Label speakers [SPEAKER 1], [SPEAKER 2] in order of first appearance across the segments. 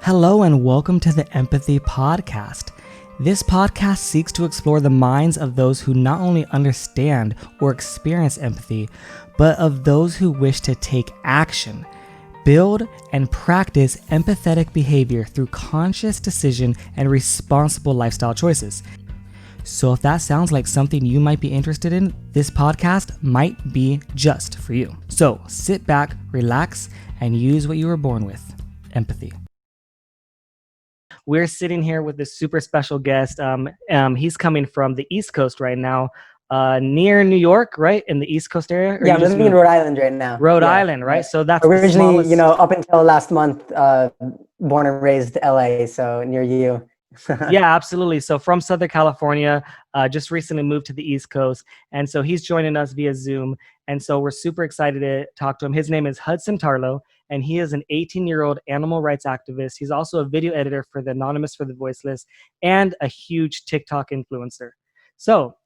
[SPEAKER 1] Hello and welcome to the Empathy Podcast. This podcast seeks to explore the minds of those who not only understand or experience empathy, but of those who wish to take action, build and practice empathetic behavior through conscious decision and responsible lifestyle choices. So if that sounds like something you might be interested in, this podcast might be just for you. So sit back, relax, and use what you were born with, empathy. We're sitting here with this super special guest. He's coming from the East Coast right now, near New York, right? In the East Coast area?
[SPEAKER 2] Yeah, I'm living in Rhode Island right now.
[SPEAKER 1] Rhode Island, right? So that's
[SPEAKER 2] originally, up until last month, born and raised LA, so near you.
[SPEAKER 1] Yeah, absolutely. So from Southern California, just recently moved to the East Coast. And so he's joining us via Zoom. And so we're super excited to talk to him. His name is Hudson Tarlow, and he is an 18-year-old animal rights activist. He's also a video editor for the Anonymous for the Voiceless and a huge TikTok influencer. So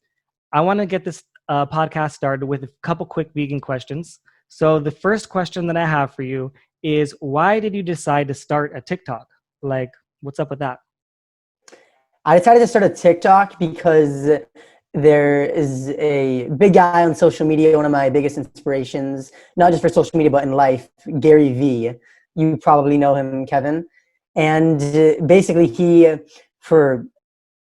[SPEAKER 1] I want to get this podcast started with a couple quick vegan questions. So the first question that I have for you is, why did you decide to start a TikTok? Like, what's up with that?
[SPEAKER 2] I decided to start a TikTok because there is a big guy on social media, one of my biggest inspirations, not just for social media, but in life, Gary Vee. You probably know him, Kevin. And basically he, for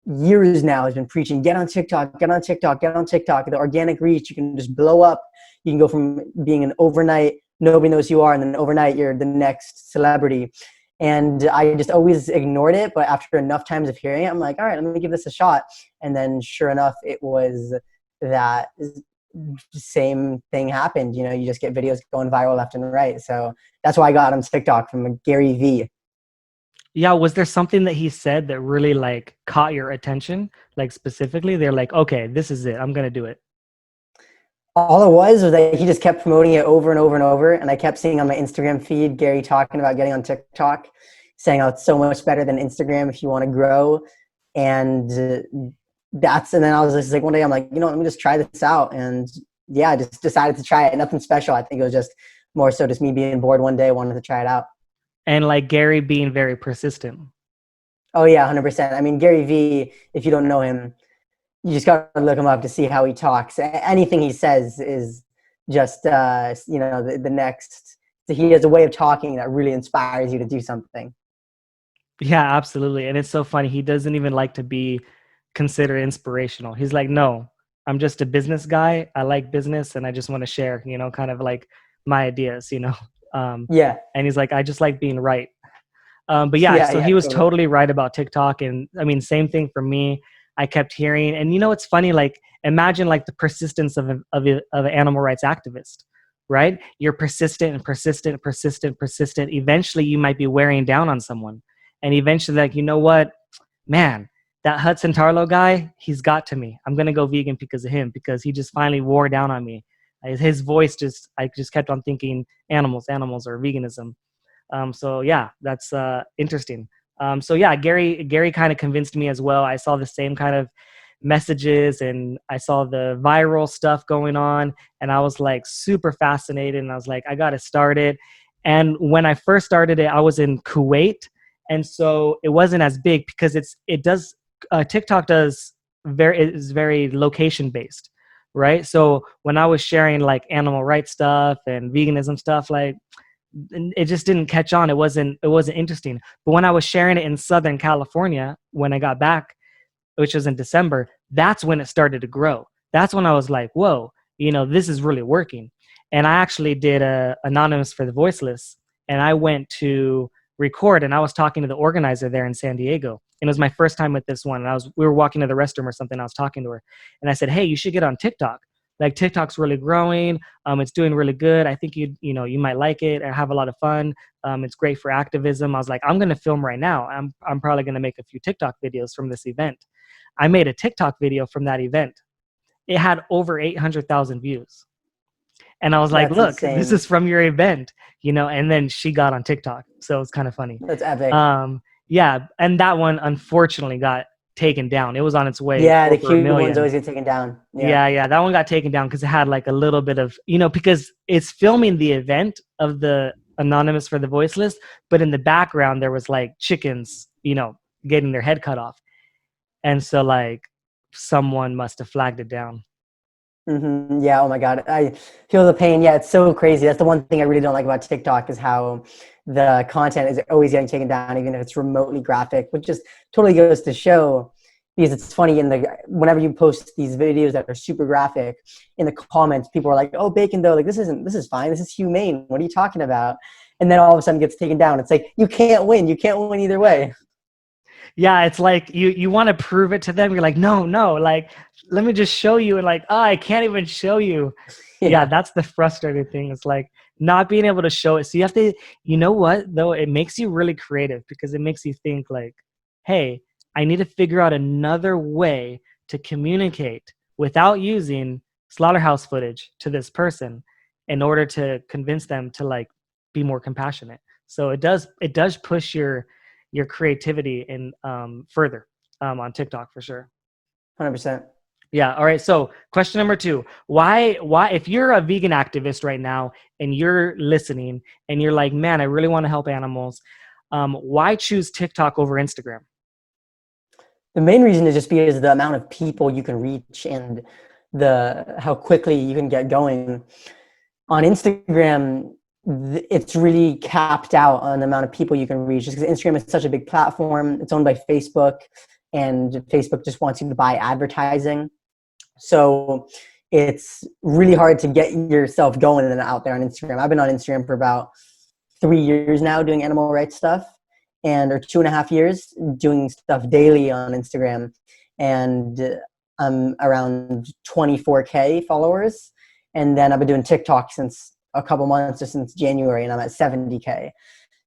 [SPEAKER 2] years now, has been preaching, get on TikTok, get on TikTok, get on TikTok. The organic reach, you can just blow up. You can go from being an overnight, nobody knows who you are, and then overnight you're the next celebrity. And I just always ignored it. But after enough times of hearing it, I'm like, all right, let me give this a shot. And then sure enough, it was that same thing happened. You know, you just get videos going viral left and right. So that's why I got on TikTok from Gary Vee.
[SPEAKER 1] Yeah, was there something that he said that really like caught your attention? Like specifically, they're like, okay, this is it. I'm going to do it.
[SPEAKER 2] All it was that he just kept promoting it over and over and over. And I kept seeing on my Instagram feed, Gary talking about getting on TikTok, saying, oh, it's so much better than Instagram if you want to grow. And and then I was just like, one day I'm like, let me just try this out. And yeah, I just decided to try it. Nothing special. I think it was just more so just me being bored one day, wanted to try it out.
[SPEAKER 1] And like Gary being very persistent.
[SPEAKER 2] Oh yeah, 100%. I mean, Gary Vee, if you don't know him, you just got to look him up to see how he talks. Anything he says is just, the next. He has a way of talking that really inspires you to do something.
[SPEAKER 1] Yeah, absolutely. And it's so funny. He doesn't even like to be considered inspirational. He's like, no, I'm just a business guy. I like business and I just want to share, kind of like my ideas,
[SPEAKER 2] Yeah.
[SPEAKER 1] And he's like, I just like being right. But so he was totally right about TikTok. And I mean, same thing for me. I kept hearing, and it's funny, like imagine like the persistence of an animal rights activist, right? You're persistent and persistent. Eventually you might be wearing down on someone. And eventually like, you know what, man, that Hudson Tarlow guy, he's got to me. I'm going to go vegan because of him, because he just finally wore down on me. His voice I just kept on thinking animals or veganism. So yeah, that's interesting. Gary kind of convinced me as well. I saw the same kind of messages and I saw the viral stuff going on and I was like super fascinated and I was like, I got to start it. And when I first started it, I was in Kuwait. And so it wasn't as big because TikTok is very location based, right? So when I was sharing like animal rights stuff and veganism stuff, like it just didn't catch on. It wasn't interesting. But when I was sharing it in Southern California, when I got back, which was in December, that's when it started to grow. That's when I was like, whoa, this is really working. And I actually did a Anonymous for the Voiceless, and I went to record, and I was talking to the organizer there in San Diego. And it was my first time with this one. And we were walking to the restroom or something. I was talking to her, and I said, hey, you should get on TikTok. Like TikTok's really growing. It's doing really good. I think you might like it and have a lot of fun. It's great for activism. I was like, I'm going to film right now. I'm probably going to make a few TikTok videos from this event. I made a TikTok video from that event. It had over 800,000 views. And I was like, look, insane. This is from your event, and then she got on TikTok. So it's kind of funny.
[SPEAKER 2] That's epic.
[SPEAKER 1] Yeah. And that one unfortunately got taken down. It was on its way.
[SPEAKER 2] Yeah, the cute ones always get taken down.
[SPEAKER 1] Yeah. That one got taken down because it had like a little bit of, because it's filming the event of the anonymous for the voiceless, but in the background there was like chickens, getting their head cut off. And so like someone must have flagged it down.
[SPEAKER 2] Mm-hmm. Yeah. Oh my God. I feel the pain. Yeah. It's so crazy. That's the one thing I really don't like about TikTok is how the content is always getting taken down, even if it's remotely graphic, which just totally goes to show, because it's funny whenever you post these videos that are super graphic, in the comments, people are like, "Oh, bacon though, like this is fine. This is humane. What are you talking about?" And then all of a sudden it gets taken down. It's like, you can't win. You can't win either way.
[SPEAKER 1] Yeah, it's like you want to prove it to them. You're like, no, like, let me just show you. And like, oh, I can't even show you. Yeah, that's the frustrating thing. It's like not being able to show it. So you have to, you know what, though, it makes you really creative because it makes you think like, hey, I need to figure out another way to communicate without using slaughterhouse footage to this person in order to convince them to like be more compassionate. So it does push your creativity in further on TikTok for sure.
[SPEAKER 2] 100%.
[SPEAKER 1] Yeah. All right. So question number 2, why, if you're a vegan activist right now and you're listening and you're like, man, I really want to help animals, why choose TikTok over Instagram?
[SPEAKER 2] The main reason is just because the amount of people you can reach and how quickly you can get going. On Instagram, it's really capped out on the amount of people you can reach, just because Instagram is such a big platform. It's owned by Facebook, and Facebook just wants you to buy advertising. So it's really hard to get yourself going and out there on Instagram. I've been on Instagram for about 3 years now doing animal rights stuff, or 2.5 years doing stuff daily on Instagram. And I'm around 24K followers. And then I've been doing TikTok since a couple months, just since January, and I'm at 70K.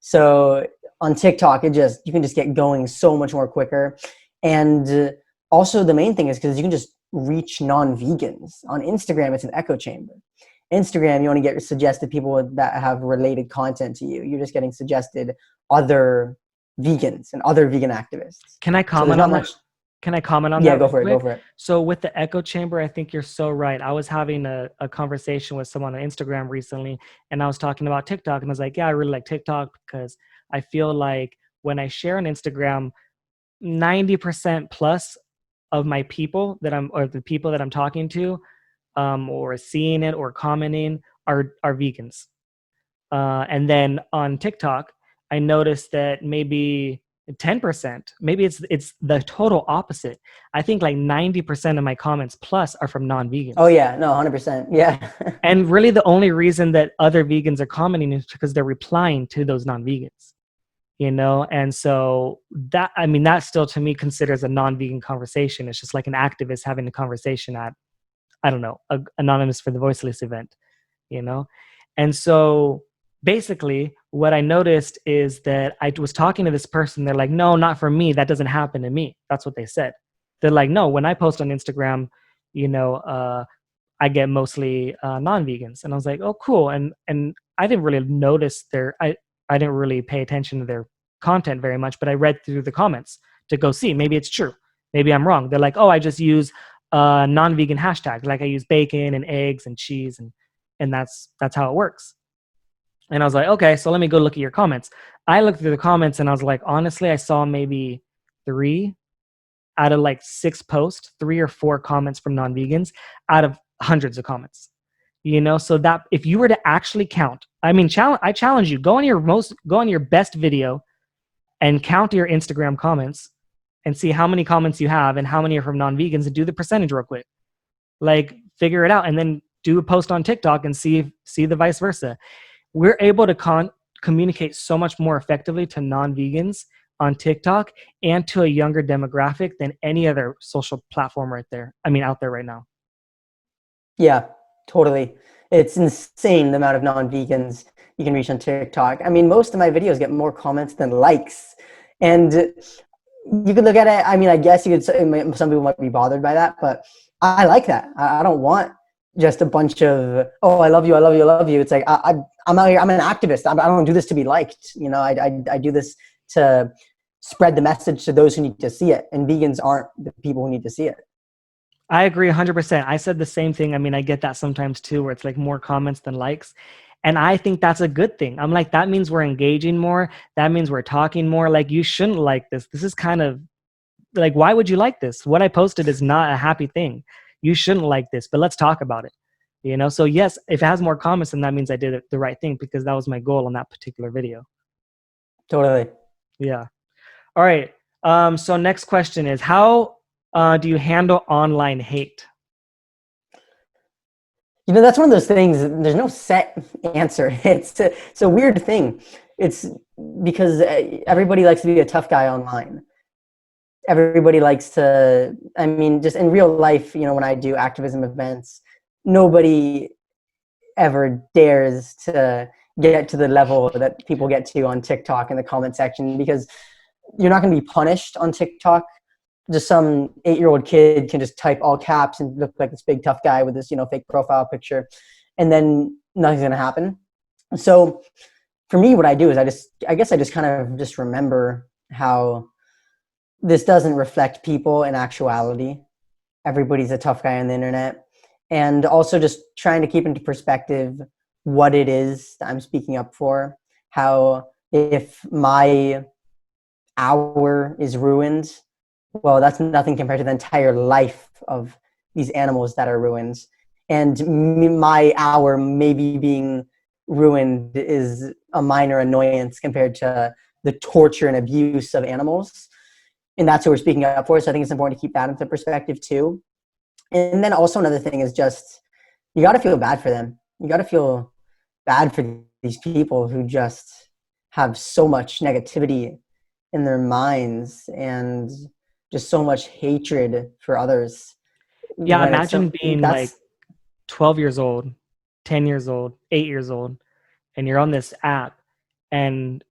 [SPEAKER 2] So on TikTok, you can just get going so much more quicker. And also the main thing is because you can just reach non-vegans. On Instagram, it's an echo chamber. Instagram, you only get suggested people that have related content to you. You're just getting suggested other vegans and other vegan activists.
[SPEAKER 1] Can I comment on that? Can I comment on that?
[SPEAKER 2] Yeah, go for it.
[SPEAKER 1] So with the echo chamber, I think you're so right. I was having a conversation with someone on Instagram recently, and I was talking about TikTok, and I was like, yeah, I really like TikTok because I feel like when I share on Instagram, 90% plus of my people the people that I'm talking to, or seeing it or commenting are vegans. And then on TikTok, I noticed that maybe 10%, maybe it's the total opposite. I think like 90% of my comments plus are from non-vegans.
[SPEAKER 2] Oh yeah, no, 100%. Yeah.
[SPEAKER 1] And really the only reason that other vegans are commenting is because they're replying to those non-vegans, And so that still to me considers a non-vegan conversation. It's just like an activist having a conversation at, I don't know, Anonymous for the Voiceless event, And so basically what I noticed is that I was talking to this person. They're like, no, not for me. That doesn't happen to me. That's what they said. They're like, no, when I post on Instagram, I get mostly non-vegans. And I was like, oh, cool. And I didn't really notice I didn't really pay attention to their content very much, but I read through the comments to go see, maybe it's true. Maybe I'm wrong. They're like, oh, I just use non-vegan hashtag. Like I use bacon and eggs and cheese and that's how it works. And I was like, okay, so let me go look at your comments. I looked through the comments and I was like, honestly, I saw maybe 3 out of like 6 posts, 3 or 4 comments from non-vegans out of hundreds of comments. So that if you were to actually count, I challenge you, go on your best video and count your Instagram comments and see how many comments you have and how many are from non-vegans and do the percentage real quick. Like figure it out and then do a post on TikTok and see the vice versa. We're able to communicate so much more effectively to non-vegans on TikTok and to a younger demographic than any other social platform out there right now.
[SPEAKER 2] Yeah, totally. It's insane the amount of non-vegans you can reach on TikTok. Most of my videos get more comments than likes. And you could look at it, I guess you could say some people might be bothered by that, but I like that. I don't want just a bunch of, oh, I love you, I love you, I love you. It's like, I'm out here, I'm an activist. I don't do this to be liked. I do this to spread the message to those who need to see it. And vegans aren't the people who need to see it.
[SPEAKER 1] I agree 100%. I said the same thing. I get that sometimes too, where it's like more comments than likes. And I think that's a good thing. I'm like, that means we're engaging more. That means we're talking more. Like, you shouldn't like this. This is kind of like, why would you like this? What I posted is not a happy thing. You shouldn't like this, but let's talk about it. You know? So yes, if it has more comments, then that means I did the right thing, because that was my goal on that particular video.
[SPEAKER 2] Totally.
[SPEAKER 1] Yeah. All right. So next question is, how do you handle online hate?
[SPEAKER 2] You know, that's one of those things, there's no set answer. It's a weird thing. It's because everybody likes to be a tough guy online. Everybody likes to, I mean, just in real life, you know, when I do activism events, nobody ever dares to get to the level that people get to on TikTok in the comment section, because you're not going to be punished on TikTok. Just some 8-year-old kid can just type all caps and look like this big tough guy with this, you know, fake profile picture, and then nothing's going to happen. So for me, what I do is I guess I just kind of just remember how this doesn't reflect people in actuality. Everybody's a tough guy on the internet. And also just trying to keep into perspective what it is that I'm speaking up for. How if my hour is ruined, well, that's nothing compared to the entire life of these animals that are ruined. And my hour maybe being ruined is a minor annoyance compared to the torture and abuse of animals. And that's what we're speaking up for. So I think it's important to keep that into perspective too. And then also another thing is just, you got to feel bad for them. You got to feel bad for these people who just have so much negativity in their minds and just so much hatred for others.
[SPEAKER 1] Yeah, imagine being like 12 years old, 10 years old, 8 years old, and you're on this app and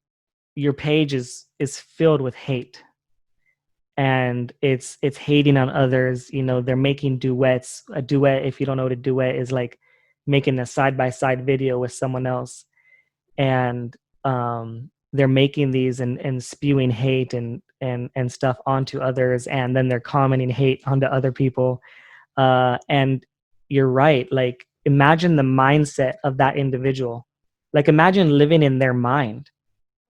[SPEAKER 1] your page is filled with hate. And it's hating on others. You know, they're making duets. A duet, if you don't know what a duet is, like making a side-by-side video with someone else. And they're making these and spewing hate and stuff onto others, and then they're commenting hate onto other people. And you're right. Like, imagine the mindset of that individual. Like, imagine living in their mind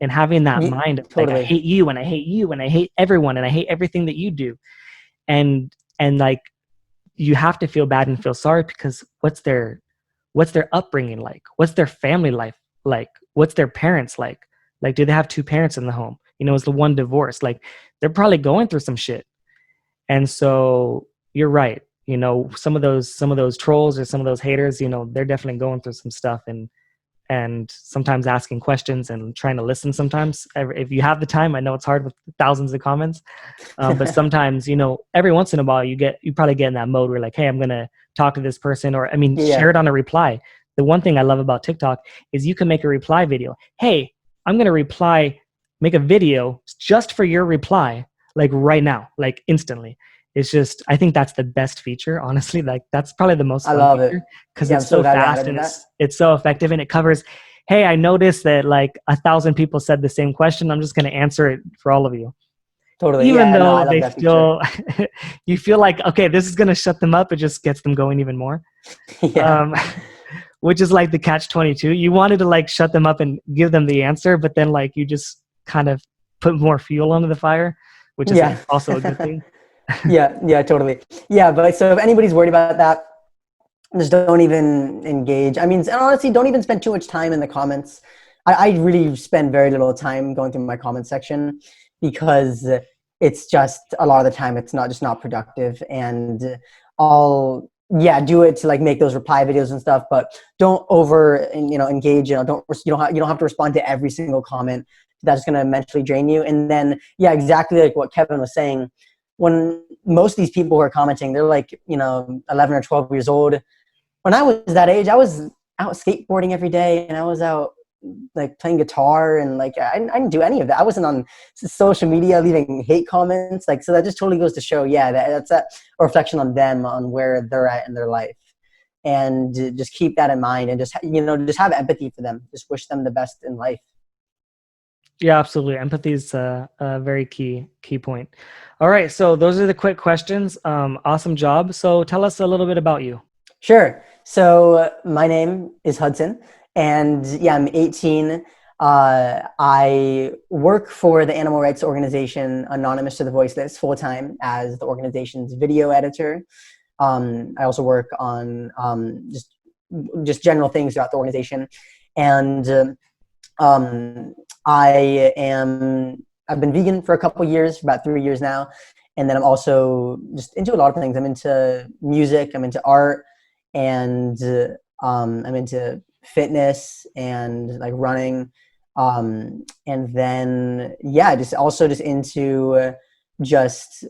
[SPEAKER 1] and having that mind of like, I hate you and I hate you and I hate everyone and I hate everything that you do. And like, you have to feel bad and feel sorry, because what's their upbringing like? What's their family life like? What's their parents like? Like, do they have 2 parents in the home? You know, is the one divorced? Like, they're probably going through some shit. And so you're right. You know, some of those trolls or some of those haters, you know, they're definitely going through some stuff, and sometimes asking questions and trying to listen sometimes. If you have the time, I know it's hard with thousands of comments, but sometimes, you know, every once in a while you probably get in that mode where like, hey, I'm going to talk to this person, or, I mean, share it on a reply. The one thing I love about TikTok is you can make a reply video. Hey, I'm going to make a video just for your reply, like right now, like instantly. It's just, I think that's the best feature, honestly. Like, that's probably the most fun feature, because it's so fast and it's so effective, and it covers, hey, I noticed that like 1,000 people said the same question. I'm just going to answer it for all of you. Totally. Even though they still, you feel like, okay, this is going to shut them up. It just gets them going even more. Which is like the catch-22. You wanted to like shut them up and give them the answer, but then like you just kind of put more fuel onto the fire, which is also a good thing.
[SPEAKER 2] Yeah, totally. Yeah, but so if anybody's worried about that, just don't even engage. I mean, and honestly, don't even spend too much time in the comments. I really spend very little time going through my comment section, because it's just, a lot of the time it's not productive. And I'll do it to like make those reply videos and stuff, but don't engage. You know, you don't have to respond to every single comment. That's going to mentally drain you. And then exactly like what Kevin was saying. When most of these people who are commenting, they're like, 11 or 12 years old. When I was that age, I was out skateboarding every day, and I was out like playing guitar, and like I didn't do any of that. I wasn't on social media leaving hate comments. Like, so that just totally goes to show, that's a reflection on them, on where they're at in their life. And just keep that in mind, and just have empathy for them. Just wish them the best in life.
[SPEAKER 1] Yeah, absolutely. Empathy is a very key point. All right, so those are the quick questions. Awesome job. So tell us a little bit about you.
[SPEAKER 2] Sure. So my name is Hudson, And yeah, I'm 18. I work for the animal rights organization Anonymous to the Voiceless full-time as the organization's video editor. I also work on just general things throughout the organization. And I've been vegan for a couple years, for about 3 years now. And then I'm also just into a lot of things. I'm into music, I'm into art, and I'm into fitness and like running. And then, yeah, just also just into just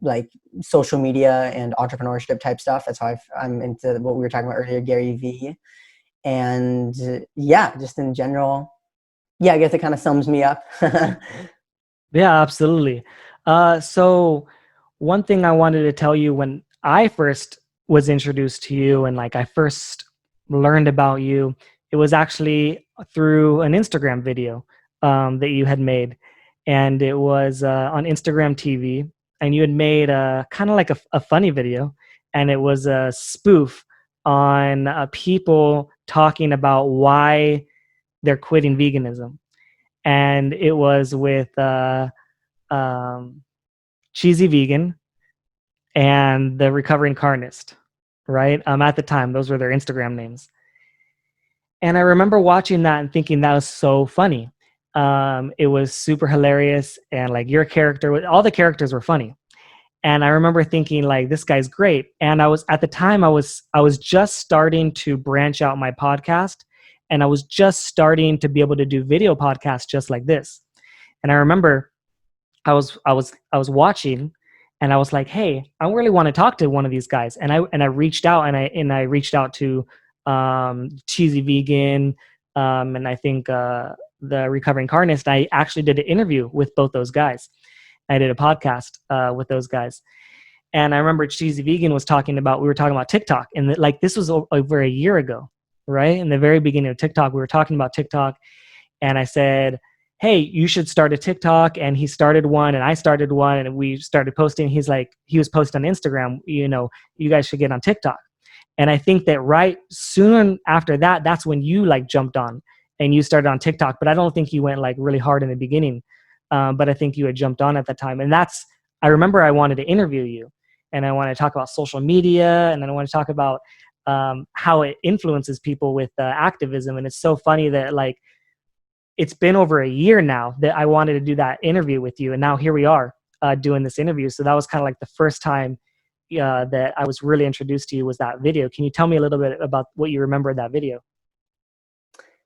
[SPEAKER 2] like social media and entrepreneurship type stuff. That's how I'm into what we were talking about earlier, Gary Vee. And yeah, just in general, yeah, I guess it kind of sums me up.
[SPEAKER 1] Yeah, absolutely. So one thing I wanted to tell you, when I first was introduced to you and like I first learned about you, it was actually through an Instagram video that you had made. And it was on Instagram TV. And you had made kind of like a funny video. And it was a spoof on people talking about why they're quitting veganism. And it was with um, Cheesy Vegan and the Recovering Carnist, right? At the time, those were their Instagram names. And I remember watching that and thinking that was so funny. It was super hilarious, and like your character, all the characters were funny. And I remember thinking like, this guy's great. And I was at the time I was just starting to branch out my podcast, and I was just starting to be able to do video podcasts just like this. And I remember I was watching, and I was like, hey, I really want to talk to one of these guys. And I reached out, and I reached out to Cheesy Vegan, and I think the Recovering Carnist. I actually did an interview with both those guys. I did a podcast with those guys. And I remember Cheesy Vegan was talking about, we were talking about TikTok, and like this was over a year ago, right? In the very beginning of TikTok, we were talking about TikTok, and I said, hey, you should start a TikTok. And he started one, and I started one, and we started posting. He's like, he was posting on Instagram, you guys should get on TikTok. And I think that right soon after that, that's when you like jumped on and you started on TikTok. But I don't think you went like really hard in the beginning. But I think you had jumped on at the time. And I remember I wanted to interview you, and I want to talk about social media, and then I want to talk about how it influences people with activism. And it's so funny that like, it's been over a year now that I wanted to do that interview with you. And now here we are doing this interview. So that was kind of like the first time that I was really introduced to you, was that video. Can you tell me a little bit about what you remember of that video?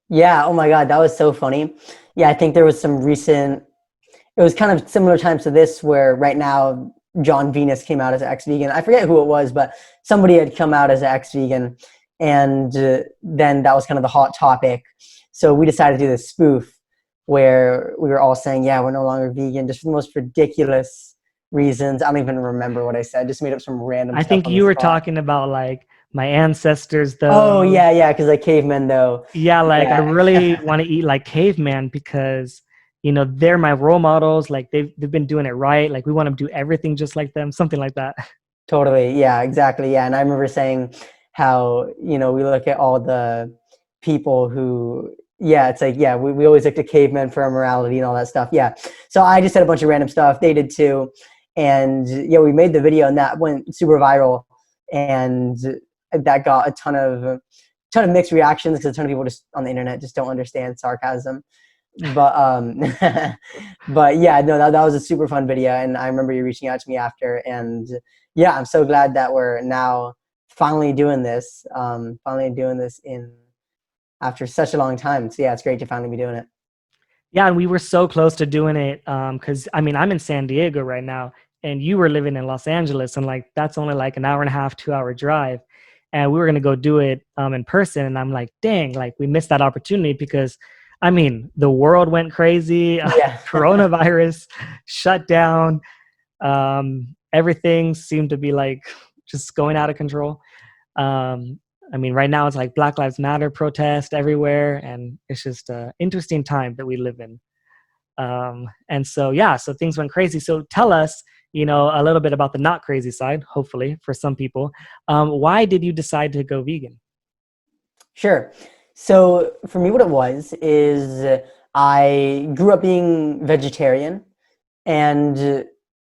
[SPEAKER 2] Yeah, oh my God, that was so funny. Yeah, I think there was it was kind of similar times to this, where right now John Venus came out as an ex-vegan. I forget who it was, but somebody had come out as an ex-vegan, and then that was kind of the hot topic. So we decided to do this spoof where we were all saying, yeah, we're no longer vegan, just for the most ridiculous reasons. I don't even remember what I said. Just made up some random stuff.
[SPEAKER 1] I think you were talking about like my ancestors though.
[SPEAKER 2] Oh yeah, because like cavemen though.
[SPEAKER 1] Yeah, like I really want to eat like caveman because they're my role models. Like they've been doing it right. Like we want to do everything just like them, something like that.
[SPEAKER 2] Totally. Yeah, exactly. Yeah. And I remember saying how, we look at all the people who, yeah, it's like, yeah, we always look to cavemen for our morality and all that stuff. Yeah. So I just said a bunch of random stuff. They did too. And yeah, we made the video, and that went super viral, and that got a ton of mixed reactions, because a ton of people just on the internet just don't understand sarcasm. But but yeah, no, that was a super fun video, and I remember you reaching out to me after, and yeah, I'm so glad that we're now finally doing this after such a long time. So yeah, it's great to finally be doing it.
[SPEAKER 1] Yeah, and we were so close to doing it because I'm in San Diego right now, and you were living in Los Angeles, and like that's only like an hour and a half, 2-hour drive, and we were gonna go do it in person, and I'm like, dang, like we missed that opportunity because the world went crazy.
[SPEAKER 2] Yeah.
[SPEAKER 1] Coronavirus shut down. Everything seemed to be like just going out of control. Right now it's like Black Lives Matter protest everywhere, and it's just an interesting time that we live in. And so, yeah, so things went crazy. So tell us, a little bit about the not crazy side, hopefully for some people. Why did you decide to go vegan?
[SPEAKER 2] Sure. So for me, what it was is I grew up being vegetarian, and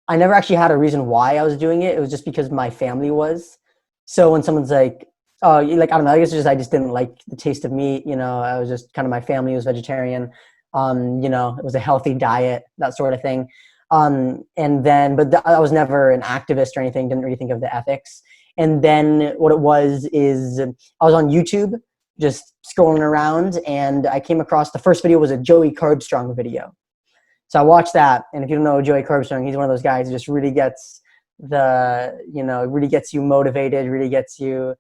[SPEAKER 2] I never actually had a reason why I was doing it. It was just because my family was. So when someone's like, "Oh, like I don't know," I guess it's just I just didn't like the taste of meat. I was just kind of my family was vegetarian. It was a healthy diet, that sort of thing. And then, but I was never an activist or anything. Didn't really think of the ethics. And then what it was is I was on YouTube just scrolling around, and I came across the first video was a Joey Carbstrong video. So I watched that, and if you don't know Joey Carbstrong, he's one of those guys who just really gets really gets you motivated, really gets you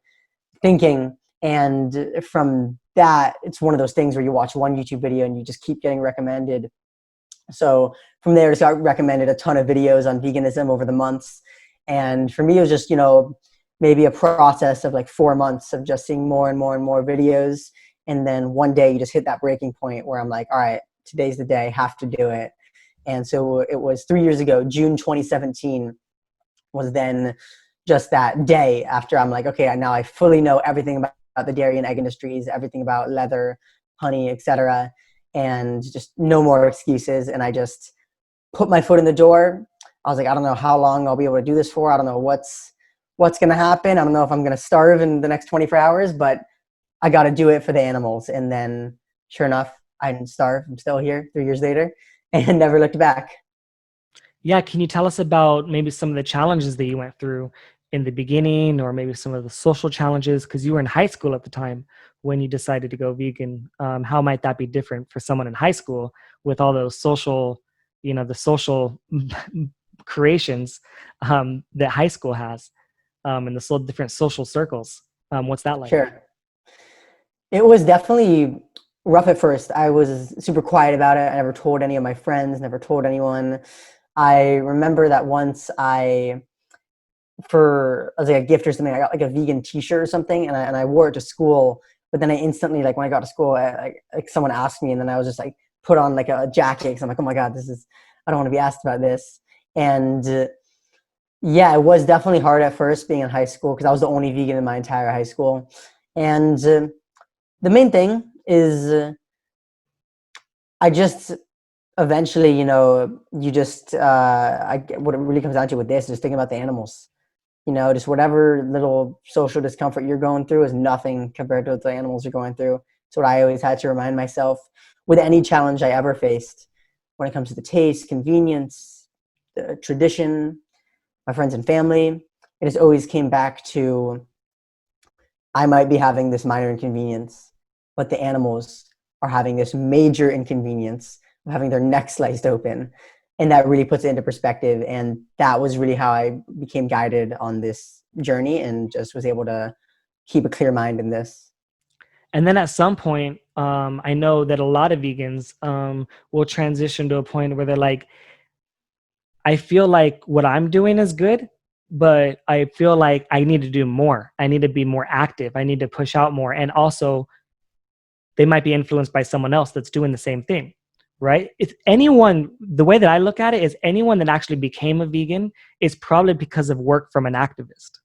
[SPEAKER 2] thinking. And from that, it's one of those things where you watch one YouTube video and you just keep getting recommended. So from there, I just got recommended a ton of videos on veganism over the months. And for me, it was just, maybe a process of like 4 months of just seeing more and more and more videos. And then one day you just hit that breaking point where I'm like, all right, today's the day, have to do it. And so it was 3 years ago, June 2017 was then just that day after I'm like, okay, now I fully know everything about the dairy and egg industries, everything about leather, honey, etc. And just no more excuses. And I just put my foot in the door. I was like, I don't know how long I'll be able to do this for. I don't know what's going to happen. I don't know if I'm going to starve in the next 24 hours, but I got to do it for the animals. And then sure enough, I didn't starve. I'm still here 3 years later and never looked back.
[SPEAKER 1] Yeah, can you tell us about maybe some of the challenges that you went through in the beginning, or maybe some of the social challenges? Because you were in high school at the time when you decided to go vegan. How might that be different for someone in high school with all those social, the social creations that high school has, and the different social circles? What's that like?
[SPEAKER 2] Sure. It was definitely rough at first. I was super quiet about it. I never told any of my friends, never told anyone. I remember that once as like a gift or something, I got like a vegan t-shirt or something, and I wore it to school. But then I instantly, like when I got to school, like someone asked me, and then I was just like put on like a jacket because I'm like, oh my God, I don't want to be asked about this. And yeah, it was definitely hard at first being in high school because I was the only vegan in my entire high school. And the main thing is I just eventually, you just, what it really comes down to with this is just thinking about the animals. Just whatever little social discomfort you're going through is nothing compared to what the animals are going through. It's what I always had to remind myself with any challenge I ever faced when it comes to the taste, convenience, the tradition, my friends and family. It just always came back to I might be having this minor inconvenience, but the animals are having this major inconvenience of having their neck sliced open. And that really puts it into perspective. And that was really how I became guided on this journey and just was able to keep a clear mind in this.
[SPEAKER 1] And then at some point, I know that a lot of vegans will transition to a point where they're like, I feel like what I'm doing is good, but I feel like I need to do more. I need to be more active. I need to push out more. And also, they might be influenced by someone else that's doing the same thing, right? If anyone, the way that I look at it is anyone that actually became a vegan is probably because of work from an activist,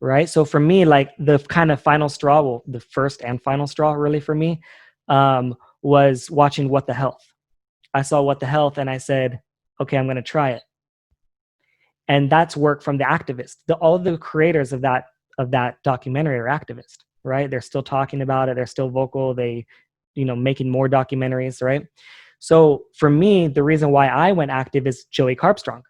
[SPEAKER 1] right? So for me, like the kind of final straw, well, the first and final straw really for me, was watching What the Health. I saw What the Health and I said, okay, I'm going to try it. And that's work from the activist. All the creators of that documentary are activists, right? They're still talking about it. They're still vocal. They, making more documentaries, right? So for me, the reason why I went active is Joey Carbstrong.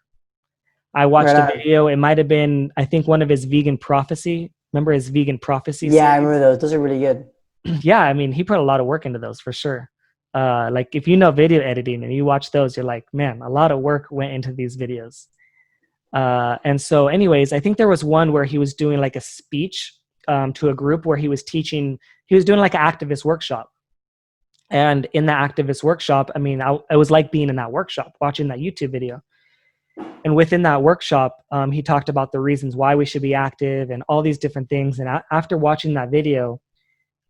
[SPEAKER 1] I watched a video. It might have been, I think, one of his vegan prophecy. Remember his vegan prophecy?
[SPEAKER 2] Yeah, series? I remember those. Those are really good.
[SPEAKER 1] Yeah, I mean, he put a lot of work into those for sure. Like if you know video editing and you watch those, you're like, man, a lot of work went into these videos. And so anyways, I think there was one where he was doing like a speech to a group where he was doing like an activist workshop. And in the activist workshop, I mean, I was like being in that workshop, watching that YouTube video. And within that workshop, he talked about the reasons why we should be active and all these different things. And after watching that video,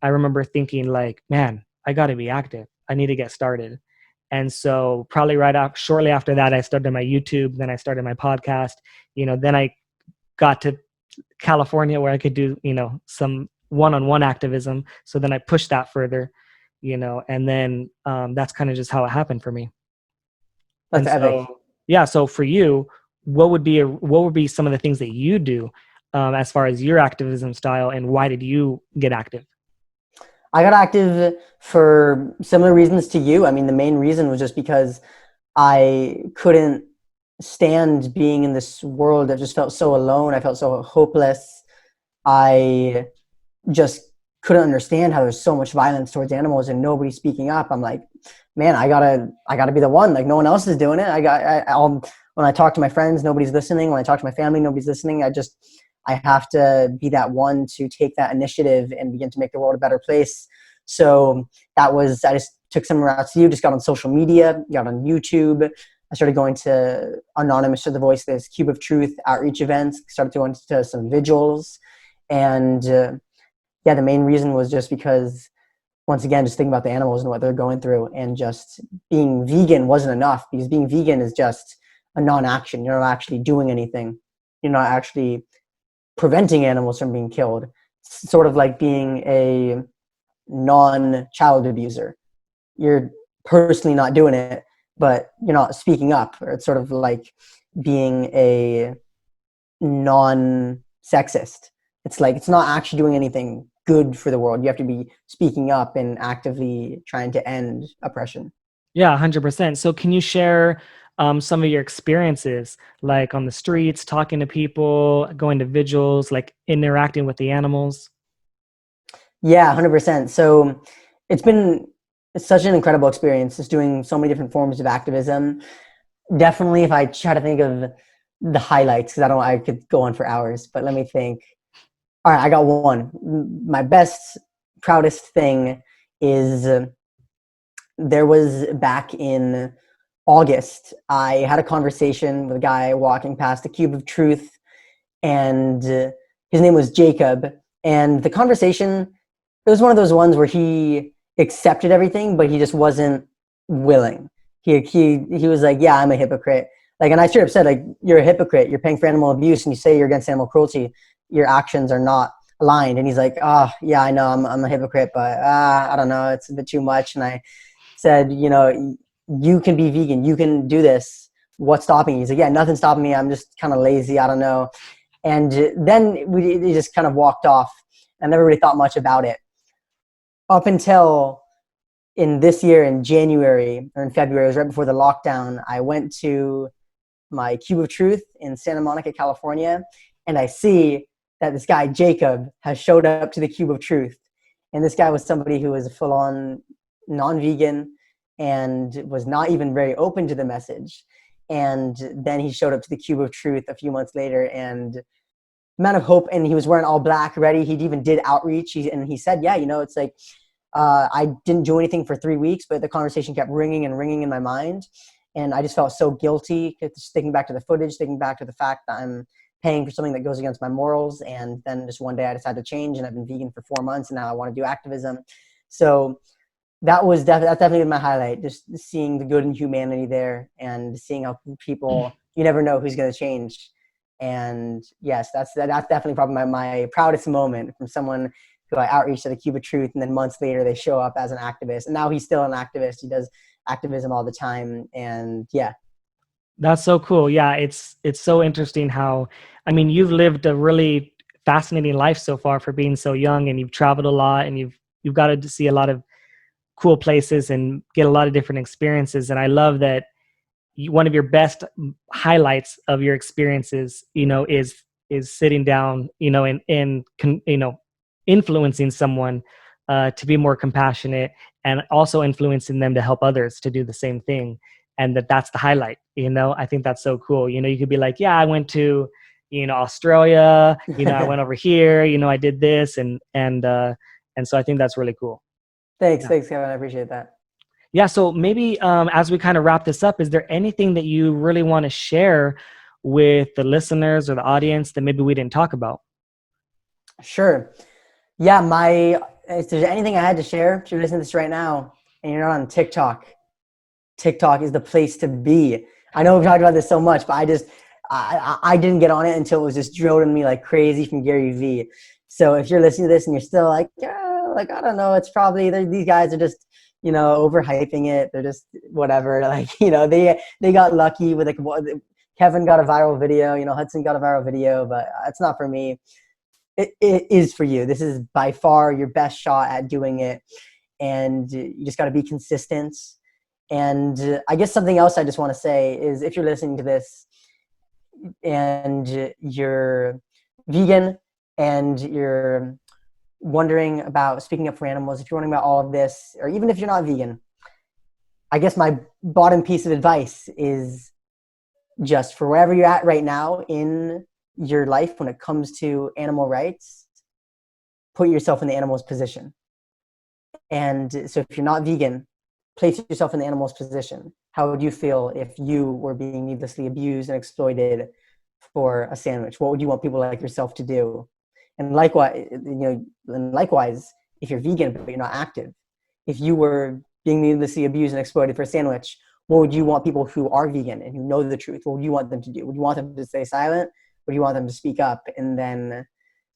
[SPEAKER 1] I remember thinking like, man, I got to be active. I need to get started. And so probably shortly after that, I started my YouTube, then I started my podcast, then I got to California where I could do, some one-on-one activism. So then I pushed that further, and then that's kind of just how it happened for me.
[SPEAKER 2] That's
[SPEAKER 1] And
[SPEAKER 2] epic.
[SPEAKER 1] so, yeah, so for you, what would be some of the things that you do as far as your activism style, and why did you get active?
[SPEAKER 2] I got active for similar reasons to you. I mean, the main reason was just because I couldn't stand being in this world that just felt so alone. I felt so hopeless. I just couldn't understand how there's so much violence towards animals and nobody speaking up. I'm like, man, I gotta be the one. Like, no one else is doing it. When I talk to my friends, nobody's listening. When I talk to my family, nobody's listening. I have to be that one to take that initiative and begin to make the world a better place. So I just took some routes to you, just got on social media, got on YouTube. I started going to Anonymous to the Voiceless, Cube of Truth outreach events, started going to some vigils. And yeah, the main reason was just because, once again, just thinking about the animals and what they're going through, and just being vegan wasn't enough, because being vegan is just a non-action. You're not actually doing anything. You're not actually preventing animals from being killed. It's sort of like being a non-child abuser. You're personally not doing it, but you're not speaking up. Or it's sort of like being a non-sexist. It's like, it's not actually doing anything good for the world. You have to be speaking up and actively trying to end oppression.
[SPEAKER 1] Yeah, 100%. So can you share some of your experiences, like on the streets, talking to people, going to vigils, like interacting with the animals?
[SPEAKER 2] Yeah, 100%. So it's such an incredible experience, just doing so many different forms of activism. Definitely, if I try to think of the highlights, because I could go on for hours, but let me think. All right, I got one. My best, proudest thing is there was back in August, I had a conversation with a guy walking past the Cube of Truth, and his name was Jacob. And the conversation, it was one of those ones where he accepted everything, but he just wasn't willing. He was like, yeah, I'm a hypocrite. Like, and I straight up said, like, you're a hypocrite. You're paying for animal abuse, and you say you're against animal cruelty. Your actions are not aligned. And he's like, oh, yeah, I know, I'm a hypocrite, but I don't know, it's a bit too much. And I said, you can be vegan. You can do this. What's stopping you? He's like, yeah, nothing's stopping me. I'm just kind of lazy. I don't know. And then he just kind of walked off. I never really thought much about it. Up until in this year, in January or in February, it was right before the lockdown, I went to my Cube of Truth in Santa Monica, California, and I see that this guy, Jacob, has showed up to the Cube of Truth. And this guy was somebody who was a full-on non-vegan and was not even very open to the message. And then he showed up to the Cube of Truth a few months later, and amount of hope, and he was wearing all black ready. He even did outreach, and he said, yeah, it's like, I didn't do anything for 3 weeks, but the conversation kept ringing and ringing in my mind. And I just felt so guilty, just thinking back to the footage, thinking back to the fact that I'm paying for something that goes against my morals. And then just one day I decided to change, and I've been vegan for 4 months, and now I want to do activism. So that's definitely been my highlight, just seeing the good in humanity there, and seeing how people, you never know who's going to change. And yes, that's definitely probably my proudest moment, from someone who I outreached to the Cube of Truth, and then months later they show up as an activist. And now he's still an activist. He does activism all the time. And yeah.
[SPEAKER 1] That's so cool. Yeah, it's so interesting how, I mean, you've lived a really fascinating life so far for being so young, and you've traveled a lot, and you've got to see a lot of cool places and get a lot of different experiences. And I love that one of your best highlights of your experiences, is sitting down, and influencing someone to be more compassionate, and also influencing them to help others to do the same thing. And that's the highlight. I think that's so cool. You could be like, yeah, I went to, Australia, I went over here, I did this, and so I think that's really cool.
[SPEAKER 2] Thanks, Kevin. I appreciate that.
[SPEAKER 1] Yeah. So maybe as we kind of wrap this up, is there anything that you really want to share with the listeners or the audience that maybe we didn't talk about?
[SPEAKER 2] Sure. Yeah. If there's anything I had to share, if you're listening to this right now and you're not on TikTok, TikTok is the place to be. I know we've talked about this so much, but I didn't get on it until it was just drilled in me like crazy from Gary Vee. So if you're listening to this and you're still like, yeah, like, I don't know, it's probably, these guys are just, overhyping it. They're just whatever. Like, they got lucky with, like, Kevin got a viral video, Hudson got a viral video, but it's not for me. It is for you. This is by far your best shot at doing it. And you just got to be consistent. And I guess something else I just want to say is, if you're listening to this and you're vegan and you're wondering about speaking up for animals, if you're wondering about all of this, or even if you're not vegan, I guess my bottom piece of advice is just for wherever you're at right now in your life when it comes to animal rights, put yourself in the animal's position. And so if you're not vegan, place yourself in the animal's position. How would you feel if you were being needlessly abused and exploited for a sandwich? What would you want people like yourself to do? And likewise, if you're vegan but you're not active, if you were being needlessly abused and exploited for a sandwich, what would you want people who are vegan and who know the truth, what would you want them to do? Would you want them to stay silent? Would you want them to speak up? And then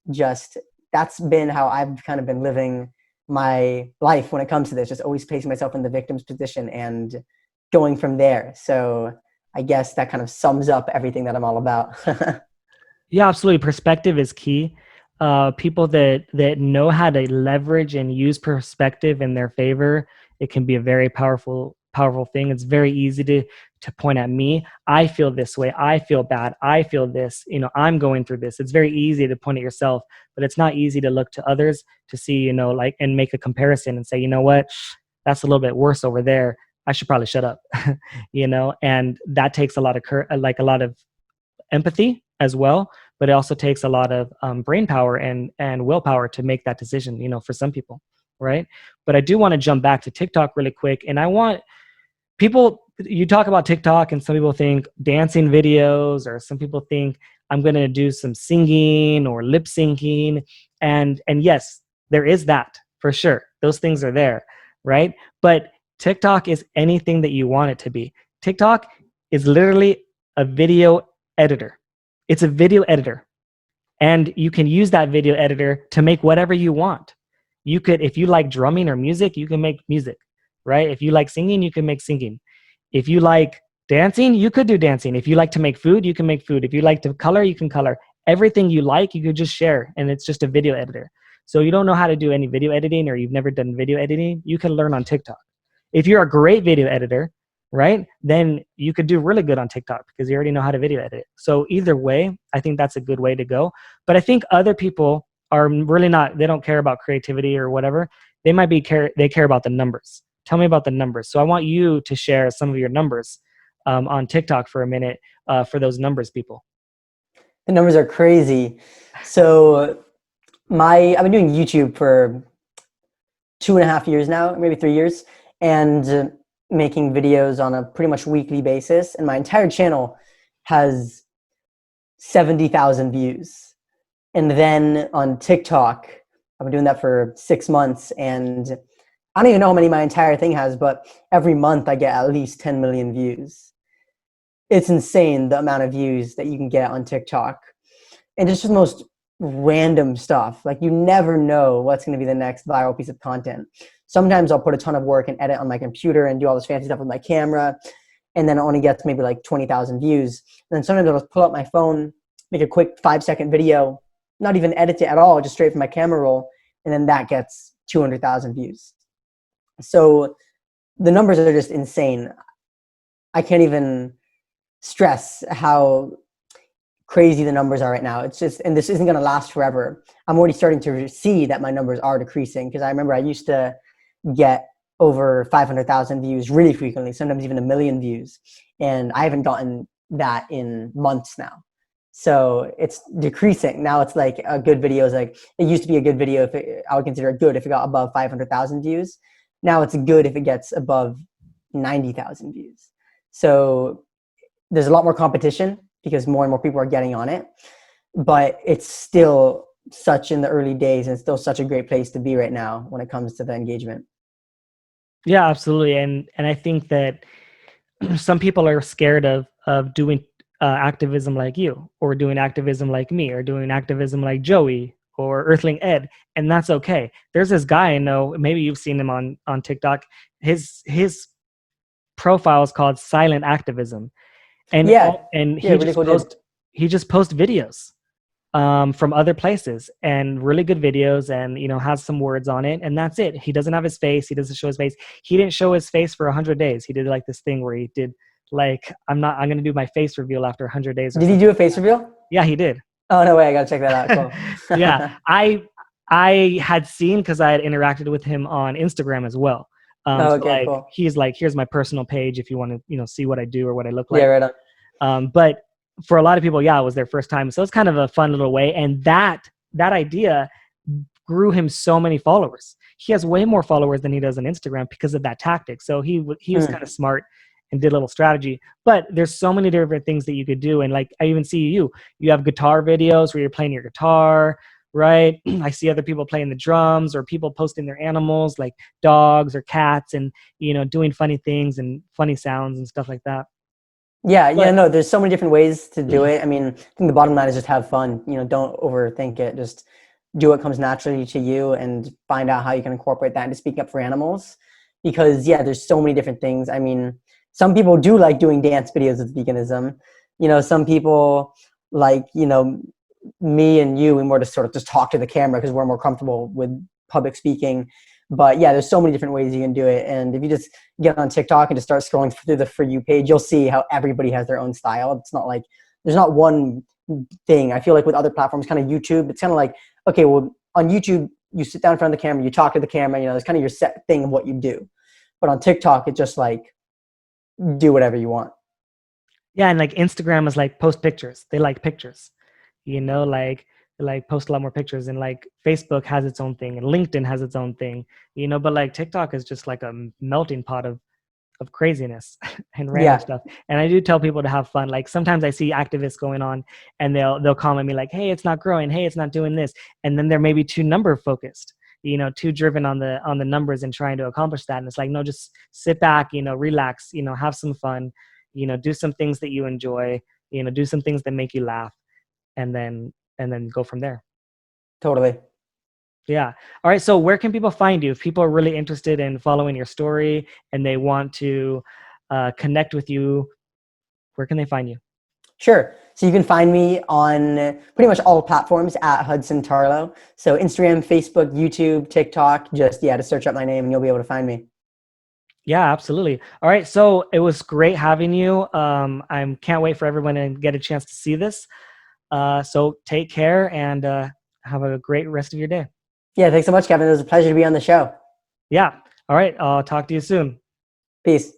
[SPEAKER 2] that's been how I've kind of been living my life when it comes to this, just always placing myself in the victim's position and going from there. So I guess that kind of sums up everything that I'm all about.
[SPEAKER 1] Yeah, absolutely. Perspective is key. People that know how to leverage and use perspective in their favor, it can be a very powerful thing. It's very easy to point at me. I feel this way. I feel bad. I feel this. I'm going through this. It's very easy to point at yourself, but it's not easy to look to others to see, and make a comparison and say, you know what, that's a little bit worse over there. I should probably shut up, and that takes a lot of empathy as well, but it also takes a lot of brain power and willpower to make that decision, for some people, right? But I do want to jump back to TikTok really quick, and I want people, you talk about TikTok and some people think dancing videos, or some people think I'm going to do some singing or lip syncing. And yes, there is that for sure. Those things are there, right? But TikTok is anything that you want it to be. TikTok is literally a video editor. It's a video editor. And you can use that video editor to make whatever you want. You could, if you like drumming or music, you can make music, right? If you like singing, you can make singing. If you like dancing, you could do dancing. If you like to make food, you can make food. If you like to color, you can color. Everything you like, you could just share, and it's just a video editor. So you don't know how to do any video editing, or you've never done video editing, you can learn on TikTok. If you're a great video editor, right, then you could do really good on TikTok because you already know how to video edit. So either way, I think that's a good way to go. But I think other people are really not, they don't care about creativity or whatever. They care about the numbers. Tell me about the numbers. So I want you to share some of your numbers on TikTok for a minute for those numbers people.
[SPEAKER 2] The numbers are crazy. So I've been doing YouTube for 2.5 years now, maybe 3 years, and making videos on a pretty much weekly basis. And my entire channel has 70,000 views. And then on TikTok, I've been doing that for 6 months, and I don't even know how many my entire thing has, but every month I get at least 10 million views. It's insane the amount of views that you can get on TikTok. And it's just the most random stuff. Like, you never know what's going to be the next viral piece of content. Sometimes I'll put a ton of work and edit on my computer and do all this fancy stuff with my camera, and then it only gets maybe like 20,000 views. And then sometimes I'll just pull up my phone, make a quick 5-second video, not even edit it at all, just straight from my camera roll, and then that gets 200,000 views. So the numbers are just insane. I can't even stress how crazy the numbers are right now. It's just, and this isn't going to last forever. I'm already starting to see that my numbers are decreasing, because I remember I used to get over 500,000 views really frequently, sometimes even 1 million views. And I haven't gotten that in months now. So it's decreasing. Now it's like a good video is like, it used to be a good video I would consider it good if it got above 500,000 views. Now it's good if it gets above 90,000 views. So there's a lot more competition because more and more people are getting on it, but it's still such in the early days, and it's still such a great place to be right now when it comes to the engagement.
[SPEAKER 1] Yeah, absolutely. And I think that some people are scared of doing activism like you, or doing activism like me, or doing activism like Joey, or Earthling Ed, and that's okay. There's this guy I know, maybe you've seen him on TikTok. His profile is called Silent Activism, and
[SPEAKER 2] Yeah,
[SPEAKER 1] he
[SPEAKER 2] really cool dude.
[SPEAKER 1] just posts videos from other places, and really good videos, and has some words on it, and that's it. He doesn't have his face. He doesn't show his face. He didn't show his face for 100 days. He did like this thing where he did like, I'm going to do my face reveal after 100 days or
[SPEAKER 2] Did
[SPEAKER 1] something.
[SPEAKER 2] he do a face reveal?
[SPEAKER 1] Yeah, he did.
[SPEAKER 2] Oh, no way. I got to check that out. Cool.
[SPEAKER 1] Yeah. I had seen, because I had interacted with him on Instagram as well.
[SPEAKER 2] Oh, okay, cool.
[SPEAKER 1] He's like, here's my personal page if you want to, see what I do or what I look like.
[SPEAKER 2] Yeah, right on.
[SPEAKER 1] But for a lot of people, yeah, it was their first time. So it's kind of a fun little way. And that idea grew him so many followers. He has way more followers than he does on Instagram because of that tactic. So he was kind of smart and did a little strategy. But there's so many different things that you could do. And like, I even see you have guitar videos where you're playing your guitar, right? I see other people playing the drums, or people posting their animals like dogs or cats, and, doing funny things and funny sounds and stuff like that.
[SPEAKER 2] Yeah, no, there's so many different ways to do it. I mean, I think the bottom line is just have fun. Don't overthink it. Just do what comes naturally to you and find out how you can incorporate that into speaking up for animals. Because, yeah, there's so many different things. I mean, some people do like doing dance videos with veganism. Some people like, me and you, we more just sort of just talk to the camera because we're more comfortable with public speaking. But yeah, there's so many different ways you can do it. And if you just get on TikTok and just start scrolling through the For You page, you'll see how everybody has their own style. It's not like, there's not one thing. I feel like with other platforms, kind of YouTube, it's kind of like, okay, well, on YouTube, you sit down in front of the camera, you talk to the camera, it's kind of your set thing of what you do. But on TikTok, it's just like, do whatever you want.
[SPEAKER 1] Yeah, and like Instagram is like post pictures. They like pictures, like post a lot more pictures, and like Facebook has its own thing, and LinkedIn has its own thing, but like TikTok is just like a melting pot of craziness and random stuff. And I do tell people to have fun. Like sometimes I see activists going on and they'll comment me like, hey, it's not growing, hey, it's not doing this, and then they're maybe too number focused, too driven on the numbers and trying to accomplish that. And it's like, no, just sit back, relax, have some fun, do some things that you enjoy, do some things that make you laugh, and then go from there.
[SPEAKER 2] Totally.
[SPEAKER 1] Yeah. All right. So where can people find you if people are really interested in following your story and they want to connect with you? Where can they find you?
[SPEAKER 2] Sure. So you can find me on pretty much all platforms at Hudson Tarlow. So Instagram, Facebook, YouTube, TikTok, just to search up my name and you'll be able to find me.
[SPEAKER 1] Yeah, absolutely. All right. So it was great having you. I can't wait for everyone to get a chance to see this. So take care and have a great rest of your day.
[SPEAKER 2] Yeah, thanks so much, Kevin. It was a pleasure to be on the show.
[SPEAKER 1] Yeah. All right. I'll talk to you soon.
[SPEAKER 2] Peace.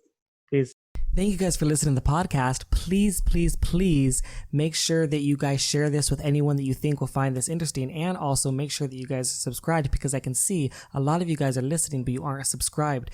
[SPEAKER 1] Peace. Thank you guys for listening to the podcast. Please, please, please make sure that you guys share this with anyone that you think will find this interesting. And also make sure that you guys are subscribed, because I can see a lot of you guys are listening, but you aren't subscribed.